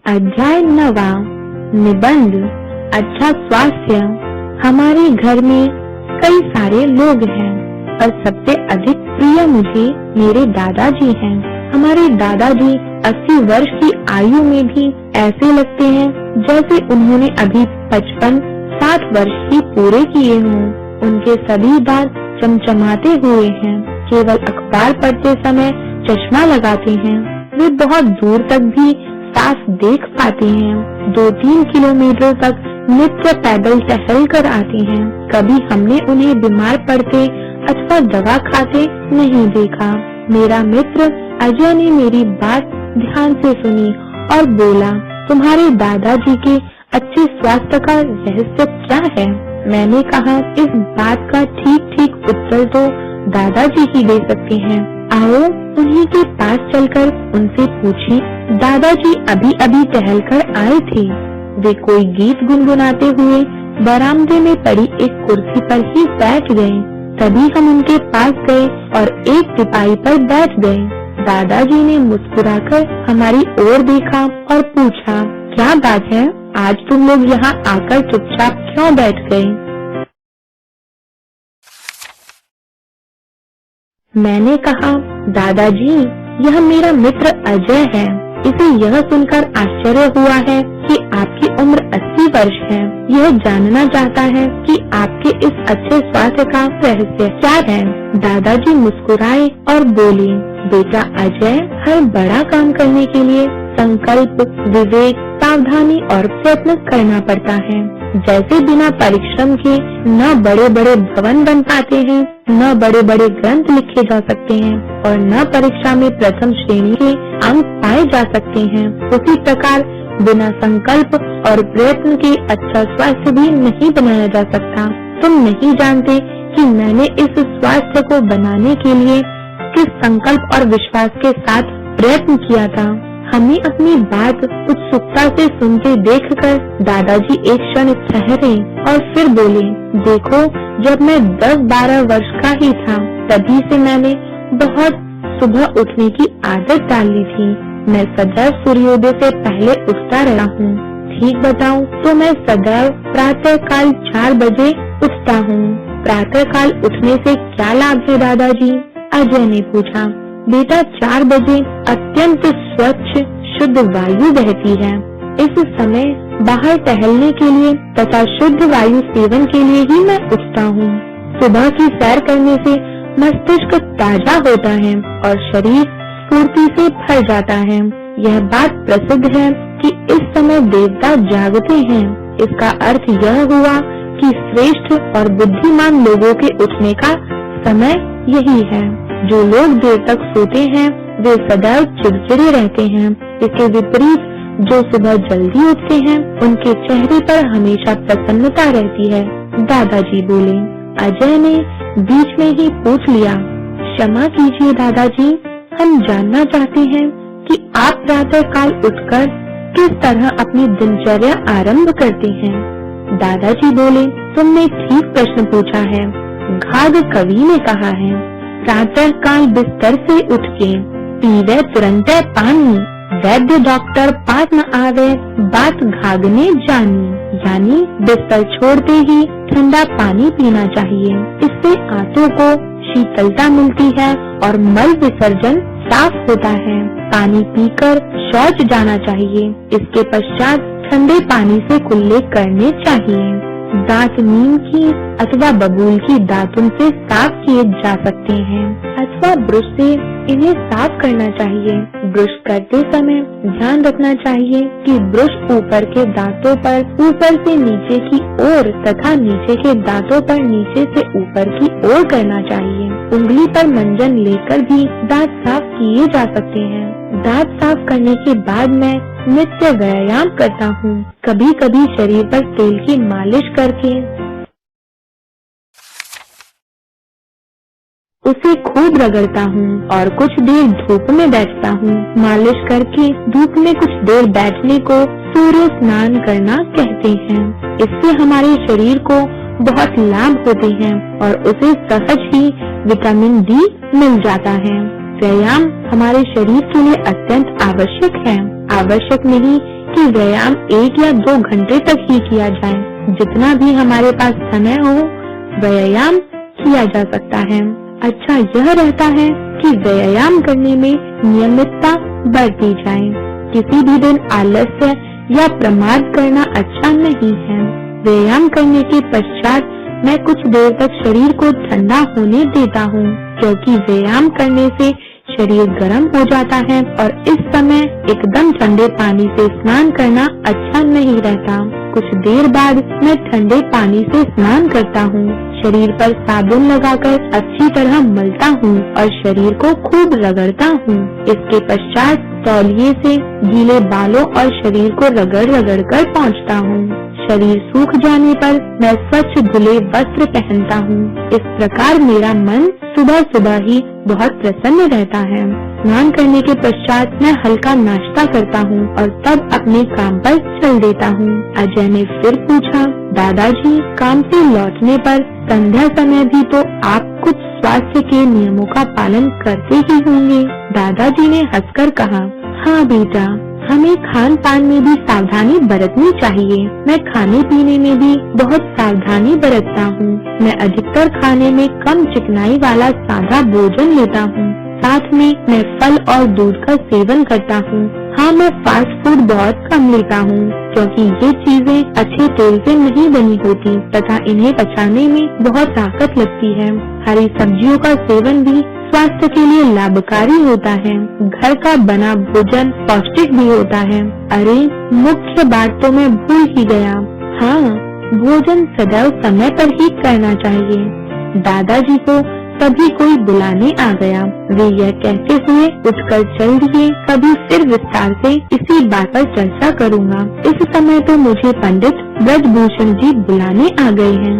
अध्याय 9। निबंध। अच्छा स्वास्थ्य। हमारे घर में कई सारे लोग हैं और सबसे अधिक प्रिय मुझे मेरे दादाजी हैं। हमारे दादाजी 80 वर्ष की आयु में भी ऐसे लगते हैं जैसे उन्होंने अभी 55-60 वर्ष ही पूरे किए हों। उनके सभी दांत चमचमाते हुए हैं। केवल अखबार पढ़ते समय चश्मा लगाते हैं। वे बहुत दूर तक भी साफ देख पाते हैं। 2-3 किलोमीटर तक नित्य पैदल टहल कर आते हैं। कभी हमने उन्हें बीमार पड़ते अथवा दवा खाते नहीं देखा। मेरा मित्र अजय ने मेरी बात ध्यान से सुनी और बोला, तुम्हारे दादाजी के अच्छे स्वास्थ्य का रहस्य क्या है? मैंने कहा, इस बात का ठीक उत्तर तो दादाजी ही दे सकते हैं। आओ उन्हीं के पास चलकर उनसे पूछें। दादाजी अभी टहलकर आए थे। वे कोई गीत गुनगुनाते हुए बरामदे में पड़ी एक कुर्सी पर ही बैठ गए। तभी हम उनके पास गए और एक टिपाई पर बैठ गए। दादाजी ने मुस्कुराकर हमारी ओर देखा और पूछा, क्या बात है, आज तुम लोग यहाँ आकर चुपचाप क्यों बैठ गए? मैंने कहा, दादाजी, यह मेरा मित्र अजय है। इसे यह सुनकर आश्चर्य हुआ है कि आपकी उम्र 80 वर्ष है। यह जानना चाहता है कि आपके इस अच्छे स्वास्थ्य का रहस्य क्या है। दादाजी मुस्कुराए और बोले, बेटा अजय, हर बड़ा काम करने के लिए संकल्प, विवेक, सावधानी और प्रयत्न करना पड़ता है। जैसे बिना परिश्रम के न बड़े बड़े भवन बन पाते हैं, न बड़े बड़े ग्रंथ लिखे जा सकते हैं और न परीक्षा में प्रथम श्रेणी के अंक पाए जा सकते हैं, उसी प्रकार बिना संकल्प और प्रयत्न के अच्छा स्वास्थ्य भी नहीं बनाया जा सकता। तुम नहीं जानते कि मैंने इस स्वास्थ्य को बनाने के लिए किस संकल्प और विश्वास के साथ प्रयत्न किया था। हमें अपनी बात उत्सुकता से सुनते देखकर दादाजी एक क्षण ठहरे और फिर बोले, देखो, जब मैं 10-12 वर्ष का ही था तभी से मैंने बहुत सुबह उठने की आदत डाल ली थी। मैं सदैव सूर्योदय से पहले उठता रहा हूँ। ठीक बताऊँ तो मैं सदैव प्रातः काल 4 बजे उठता हूँ। प्रातः काल उठने से क्या लाभ है दादाजी? अजय ने पूछा। बेटा, 4 बजे अत्यंत स्वच्छ शुद्ध वायु बहती है। इस समय बाहर टहलने के लिए तथा शुद्ध वायु सेवन के लिए ही मैं उठता हूँ। सुबह की सैर करने से मस्तिष्क ताजा होता है और शरीर स्फूर्ति से भर जाता है। यह बात प्रसिद्ध है कि इस समय देवता जागते हैं। इसका अर्थ यह हुआ कि श्रेष्ठ और बुद्धिमान लोगों के उठने का समय यही है। जो लोग देर तक सोते हैं वे सदैव चिड़चिड़े रहते हैं। इसके विपरीत जो सुबह जल्दी उठते हैं उनके चेहरे पर हमेशा प्रसन्नता रहती है। दादाजी बोले। अजय ने बीच में ही पूछ लिया, क्षमा कीजिए दादाजी, हम जानना चाहते हैं कि आप प्रातः काल उठकर किस तरह अपनी दिनचर्या आरंभ करते हैं। दादाजी बोले, तुमने ठीक प्रश्न पूछा है। घाघ कवि ने कहा है, प्रातः काल बिस्तर से उठ के पीवे तुरंत पानी, वैद्य डॉक्टर पास न आवे, बात घाघने जानी। यानी बिस्तर छोड़ते ही ठंडा पानी पीना चाहिए। इससे आंतों को शीतलता मिलती है और मल विसर्जन साफ होता है। पानी पीकर शौच जाना चाहिए। इसके पश्चात ठंडे पानी से कुल्ले करने चाहिए। दांत नीम की अथवा बबूल की दातुन से साफ किए जा सकते हैं अथवा ब्रश से इन्हें साफ करना चाहिए। ब्रश करते समय ध्यान रखना चाहिए कि ब्रश ऊपर के दांतों पर ऊपर से नीचे की ओर तथा नीचे के दांतों पर नीचे से ऊपर की ओर करना चाहिए। उंगली पर मंजन लेकर भी दांत साफ किए जा सकते हैं। दांत साफ करने के बाद मैं नित्य व्यायाम करता हूँ। कभी कभी शरीर पर तेल की मालिश करके उसे खूब रगड़ता हूँ और कुछ देर धूप में बैठता हूँ। मालिश करके धूप में कुछ देर बैठने को सूर्य स्नान करना कहते हैं। इससे हमारे शरीर को बहुत लाभ होते हैं और उसे सहज ही विटामिन डी मिल जाता है। व्यायाम हमारे शरीर के लिए अत्यंत आवश्यक है। आवश्यक नहीं कि व्यायाम 1 या 2 घंटे तक ही किया जाए। जितना भी हमारे पास समय हो व्यायाम किया जा सकता है। अच्छा यह रहता है कि व्यायाम करने में नियमितता बरती जाए। किसी भी दिन आलस्य या प्रमाद करना अच्छा नहीं है। व्यायाम करने के पश्चात मैं कुछ देर तक शरीर को ठंडा होने देता हूँ, क्योंकि व्यायाम करने से शरीर गर्म हो जाता है और इस समय एकदम ठंडे पानी से स्नान करना अच्छा नहीं रहता। कुछ देर बाद मैं ठंडे पानी से स्नान करता हूँ। शरीर पर साबुन लगाकर अच्छी तरह मलता हूँ और शरीर को खूब रगड़ता हूँ। इसके पश्चात तौलिए से गीले बालों और शरीर को रगड़ कर पोंछता हूँ। शरीर सूख जाने पर मैं स्वच्छ धुले वस्त्र पहनता हूँ। इस प्रकार मेरा मन सुबह सुबह ही बहुत प्रसन्न रहता है। स्नान करने के पश्चात मैं हल्का नाश्ता करता हूँ और तब अपने काम पर चल देता हूँ। अजय ने फिर पूछा, दादाजी काम से लौटने पर संध्या समय भी तो आप कुछ स्वास्थ्य के नियमों का पालन करते ही होंगे। दादाजी ने हंसकर कहा, हाँ बेटा, हमें खान पान में भी सावधानी बरतनी चाहिए। मैं खाने पीने में भी बहुत सावधानी बरतता हूँ। मैं अधिकतर खाने में कम चिकनाई वाला सादा भोजन लेता हूँ। साथ में मैं फल और दूध का सेवन करता हूँ। हाँ, मैं फास्ट फूड बहुत कम लेता हूँ, क्योंकि ये चीजें अच्छे तेल से नहीं बनी होती तथा इन्हें पचाने में बहुत ताकत लगती है। हरी सब्जियों का सेवन भी स्वास्थ्य के लिए लाभकारी होता है। घर का बना भोजन पौष्टिक भी होता है। अरे, मुख्य बात तो मैं भूल ही गया। हाँ, भोजन सदैव समय पर ही करना चाहिए। दादाजी को तभी कोई बुलाने आ गया। वे यह कहते हुए उठकर चल दिए। कभी फिर विस्तार से इसी बात पर चर्चा करूँगा। इस समय तो मुझे पंडित ब्रजभूषण जी बुलाने आ गए हैं।